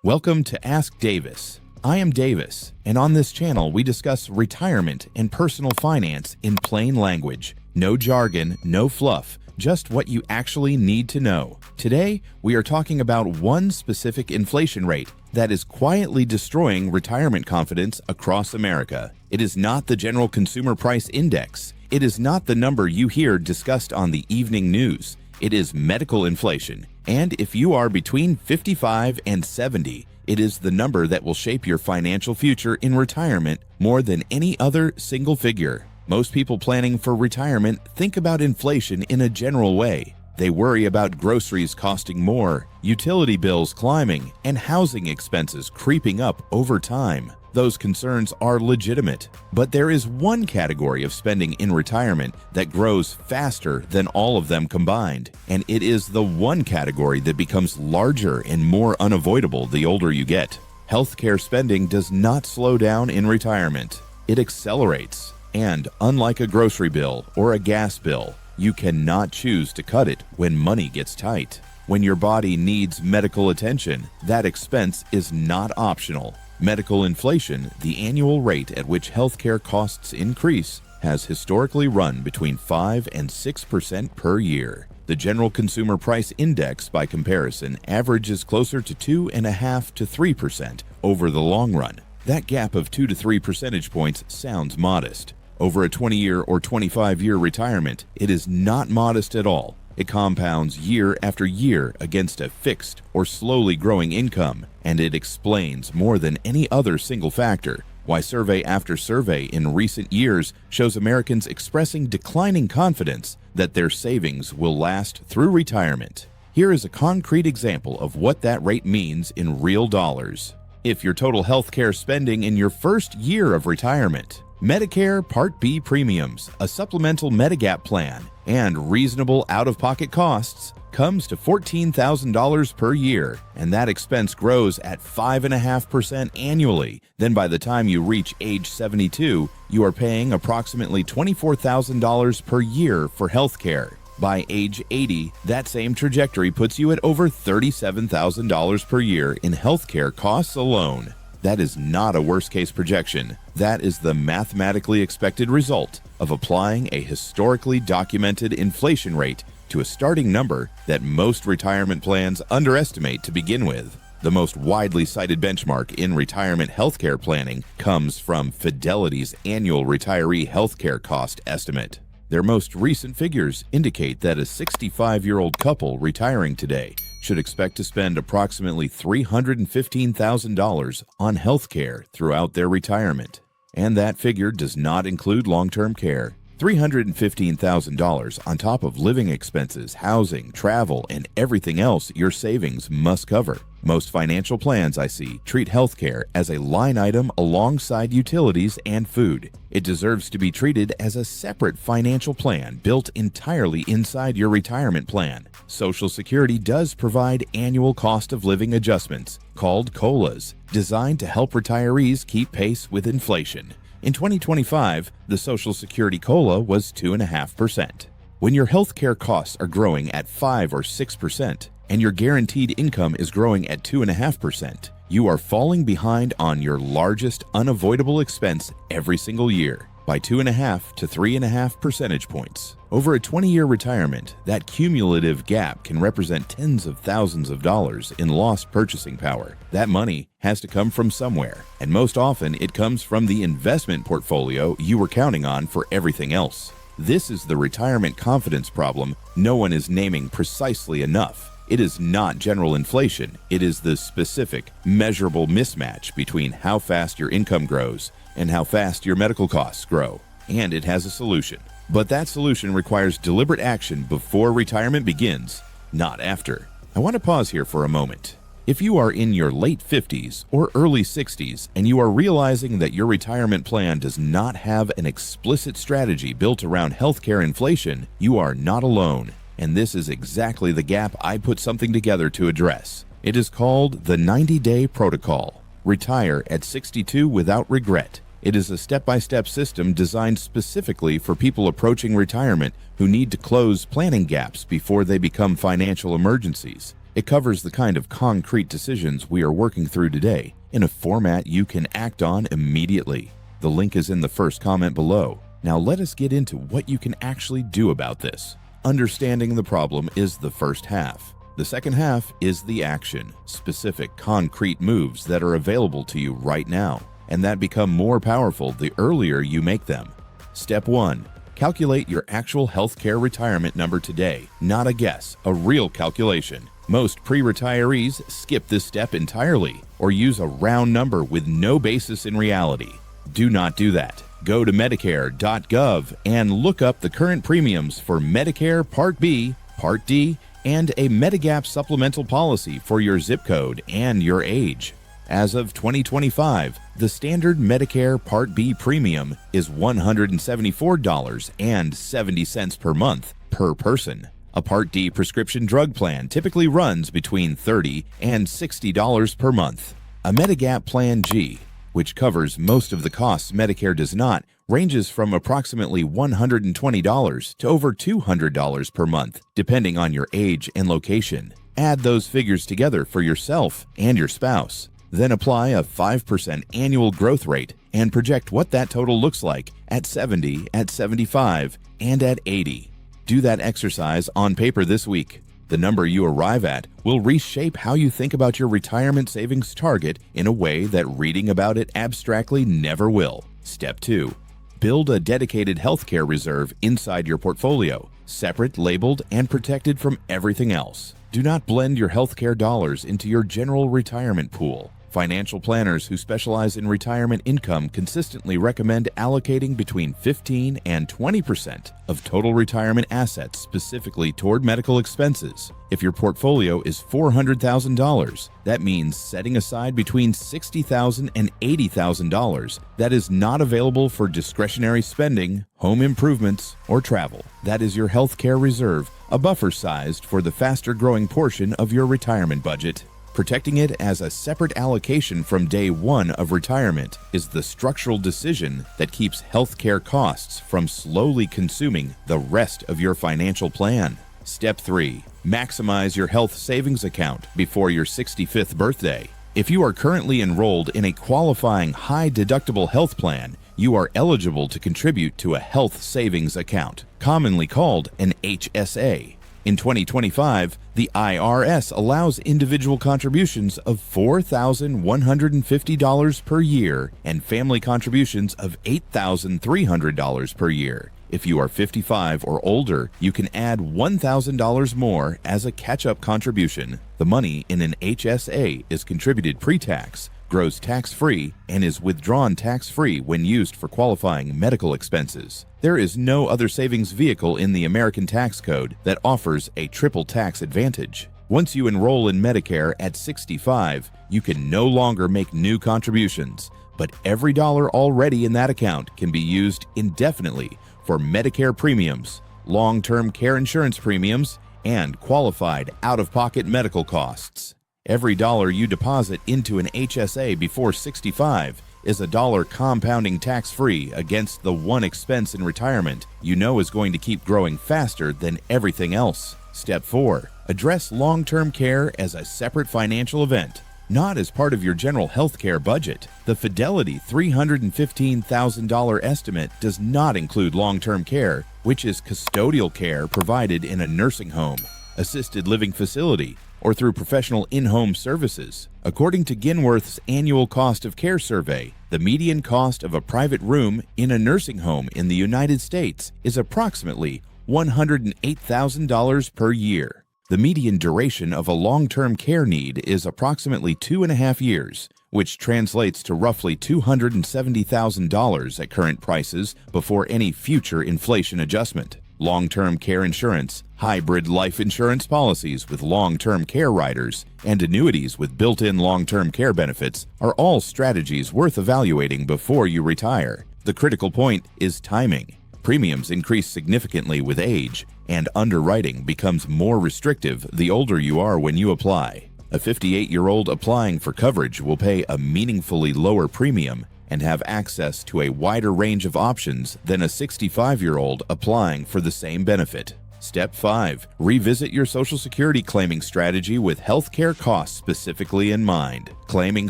Welcome to Ask Davis. I am Davis, and on this channel we discuss retirement and personal finance in plain language. No jargon, no fluff, just what you actually need to know. Today, we are talking about one specific inflation rate that is quietly destroying retirement confidence across America. It is not the General Consumer Price Index. It is not the number you hear discussed on the evening news. It is medical inflation. And if you are between 55 and 70, it is the number that will shape your financial future in retirement more than any other single figure. Most people planning for retirement think about inflation in a general way. They worry about groceries costing more, utility bills climbing, and housing expenses creeping up over time. Those concerns are legitimate, but there is one category of spending in retirement that grows faster than all of them combined, and it is the one category that becomes larger and more unavoidable the older you get. Healthcare spending does not slow down in retirement. It accelerates, and unlike a grocery bill or a gas bill, you cannot choose to cut it when money gets tight. When your body needs medical attention, that expense is not optional. Medical inflation, the annual rate at which healthcare costs increase, has historically run between 5 and 6% per year. The General Consumer Price Index, by comparison, averages closer to 2.5% to 3% over the long run. That gap of 2 to 3 percentage points sounds modest. Over a 20-year or 25-year retirement, it is not modest at all. It compounds year after year against a fixed or slowly growing income, and it explains more than any other single factor why survey after survey in recent years shows Americans expressing declining confidence that their savings will last through retirement. Here is a concrete example of what that rate means in real dollars. If your total healthcare spending in your first year of retirement, Medicare Part B premiums, a supplemental Medigap plan, and reasonable out-of-pocket costs comes to $14,000 per year, and that expense grows at 5.5% annually. Then by the time you reach age 72, you are paying approximately $24,000 per year for healthcare. By age 80, that same trajectory puts you at over $37,000 per year in healthcare costs alone. That is not a worst-case projection. That is the mathematically expected result of applying a historically documented inflation rate to a starting number that most retirement plans underestimate to begin with. The most widely cited benchmark in retirement healthcare planning comes from Fidelity's annual retiree healthcare cost estimate. Their most recent figures indicate that a 65-year-old couple retiring today should expect to spend approximately $315,000 on health care throughout their retirement. And that figure does not include long-term care. $315,000 on top of living expenses, housing, travel, and everything else your savings must cover. Most financial plans I see treat healthcare as a line item alongside utilities and food. It deserves to be treated as a separate financial plan built entirely inside your retirement plan. Social Security does provide annual cost of living adjustments, called COLAs, designed to help retirees keep pace with inflation. In 2025, the Social Security COLA was 2.5%. When your healthcare costs are growing at 5 or 6%, and your guaranteed income is growing at 2.5%, you are falling behind on your largest unavoidable expense every single year by 2.5 to 3.5 percentage points. Over a 20-year retirement, that cumulative gap can represent tens of thousands of dollars in lost purchasing power. That money has to come from somewhere, and most often it comes from the investment portfolio you were counting on for everything else. This is the retirement confidence problem no one is naming precisely enough. It is not general inflation. It is the specific, measurable mismatch between how fast your income grows and how fast your medical costs grow. And it has a solution. But that solution requires deliberate action before retirement begins, not after. I want to pause here for a moment. If you are in your late 50s or early 60s and you are realizing that your retirement plan does not have an explicit strategy built around healthcare inflation, you are not alone. And this is exactly the gap I put something together to address. It is called the 90-Day Protocol. Retire at 62 without regret. It is a step-by-step system designed specifically for people approaching retirement who need to close planning gaps before they become financial emergencies. It covers the kind of concrete decisions we are working through today in a format you can act on immediately. The link is in the first comment below. Now let us get into what you can actually do about this. Understanding the problem is the first half. The second half is the action, specific, concrete moves that are available to you right now, and that become more powerful the earlier you make them. Step 1. Calculate your actual healthcare retirement number today, not a guess, a real calculation. Most pre-retirees skip this step entirely or use a round number with no basis in reality. Do not do that. Go to Medicare.gov and look up the current premiums for Medicare Part B, Part D, and a Medigap supplemental policy for your zip code and your age. As of 2025, the standard Medicare Part B premium is $174.70 per month per person. A Part D prescription drug plan typically runs between $30 and $60 per month. A Medigap Plan G, which covers most of the costs Medicare does not, ranges from approximately $120 to over $200 per month, depending on your age and location. Add those figures together for yourself and your spouse. Then apply a 5% annual growth rate and project what that total looks like at 70, at 75, and at 80. Do that exercise on paper this week. The number you arrive at will reshape how you think about your retirement savings target in a way that reading about it abstractly never will. Step 2. Build a dedicated healthcare reserve inside your portfolio, separate, labeled, and protected from everything else. Do not blend your healthcare dollars into your general retirement pool. Financial planners who specialize in retirement income consistently recommend allocating between 15 and 20% of total retirement assets specifically toward medical expenses. If your portfolio is $400,000, that means setting aside between $60,000 and $80,000 that is not available for discretionary spending, home improvements, or travel. That is your healthcare reserve, a buffer sized for the faster growing portion of your retirement budget. Protecting it as a separate allocation from day one of retirement is the structural decision that keeps healthcare costs from slowly consuming the rest of your financial plan. Step 3. Maximize your health savings account before your 65th birthday. If you are currently enrolled in a qualifying high-deductible health plan, you are eligible to contribute to a health savings account, commonly called an HSA. In 2025, the IRS allows individual contributions of $4,150 per year and family contributions of $8,300 per year. If you are 55 or older, you can add $1,000 more as a catch-up contribution. The money in an HSA is contributed pre-tax, grows tax-free, and is withdrawn tax-free when used for qualifying medical expenses. There is no other savings vehicle in the American tax code that offers a triple tax advantage. Once you enroll in Medicare at 65, you can no longer make new contributions, but every dollar already in that account can be used indefinitely for Medicare premiums, long-term care insurance premiums, and qualified out-of-pocket medical costs. Every dollar you deposit into an HSA before 65 is a dollar compounding tax-free against the one expense in retirement you know is going to keep growing faster than everything else. Step 4. Address long-term care as a separate financial event, not as part of your general health care budget. The Fidelity $315,000 estimate does not include long-term care, which is custodial care provided in a nursing home, assisted living facility, or through professional in-home services. According to Genworth's annual cost of care survey, the median cost of a private room in a nursing home in the United States is approximately $108,000 per year. The median duration of a long-term care need is approximately 2.5 years, which translates to roughly $270,000 at current prices before any future inflation adjustment. Long-term care insurance, hybrid life insurance policies with long-term care riders, and annuities with built-in long-term care benefits are all strategies worth evaluating before you retire. The critical point is timing. Premiums increase significantly with age, and underwriting becomes more restrictive the older you are when you apply. A 58-year-old applying for coverage will pay a meaningfully lower premium and have access to a wider range of options than a 65-year-old applying for the same benefit. Step 5. Revisit your Social Security claiming strategy with healthcare costs specifically in mind. Claiming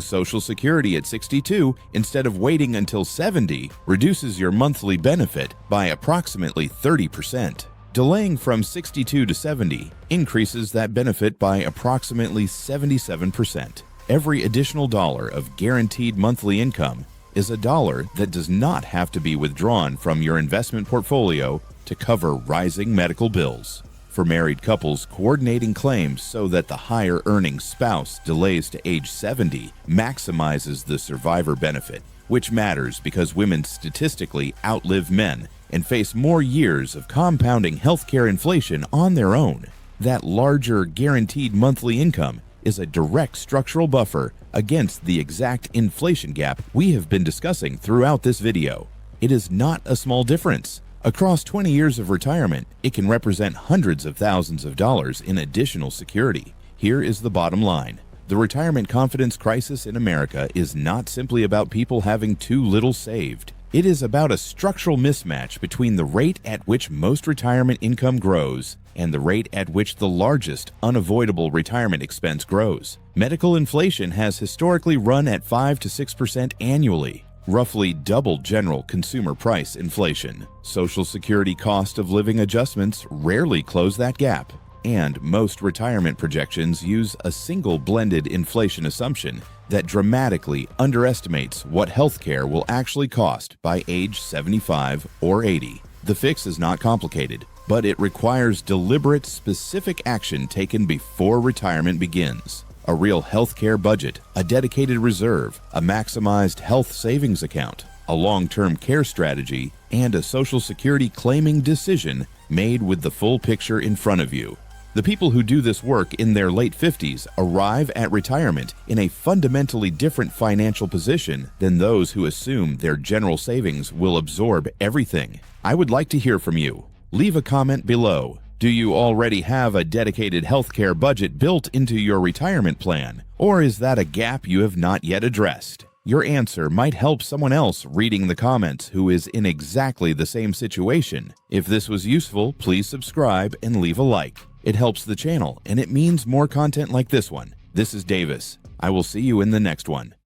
Social Security at 62 instead of waiting until 70 reduces your monthly benefit by approximately 30%. Delaying from 62 to 70 increases that benefit by approximately 77%. Every additional dollar of guaranteed monthly income is a dollar that does not have to be withdrawn from your investment portfolio to cover rising medical bills. For married couples, coordinating claims so that the higher earning spouse delays to age 70 maximizes the survivor benefit, which matters because women statistically outlive men and face more years of compounding healthcare inflation on their own. That larger guaranteed monthly income is a direct structural buffer against the exact inflation gap we have been discussing throughout this video. It is not a small difference. Across 20 years of retirement, it can represent hundreds of thousands of dollars in additional security. Here is the bottom line. The retirement confidence crisis in America is not simply about people having too little saved. It is about a structural mismatch between the rate at which most retirement income grows and the rate at which the largest unavoidable retirement expense grows. Medical inflation has historically run at 5 to 6% annually, roughly double general consumer price inflation. Social Security cost of living adjustments rarely close that gap, and most retirement projections use a single blended inflation assumption that dramatically underestimates what healthcare will actually cost by age 75 or 80. The fix is not complicated, but it requires deliberate, specific action taken before retirement begins. A real healthcare budget, a dedicated reserve, a maximized health savings account, a long-term care strategy, and a Social Security claiming decision made with the full picture in front of you. The people who do this work in their late 50s arrive at retirement in a fundamentally different financial position than those who assume their general savings will absorb everything. I would like to hear from you. Leave a comment below. Do you already have a dedicated healthcare budget built into your retirement plan, or is that a gap you have not yet addressed? Your answer might help someone else reading the comments who is in exactly the same situation. If this was useful, please subscribe and leave a like. It helps the channel, and it means more content like this one. This is Davis. I will see you in the next one.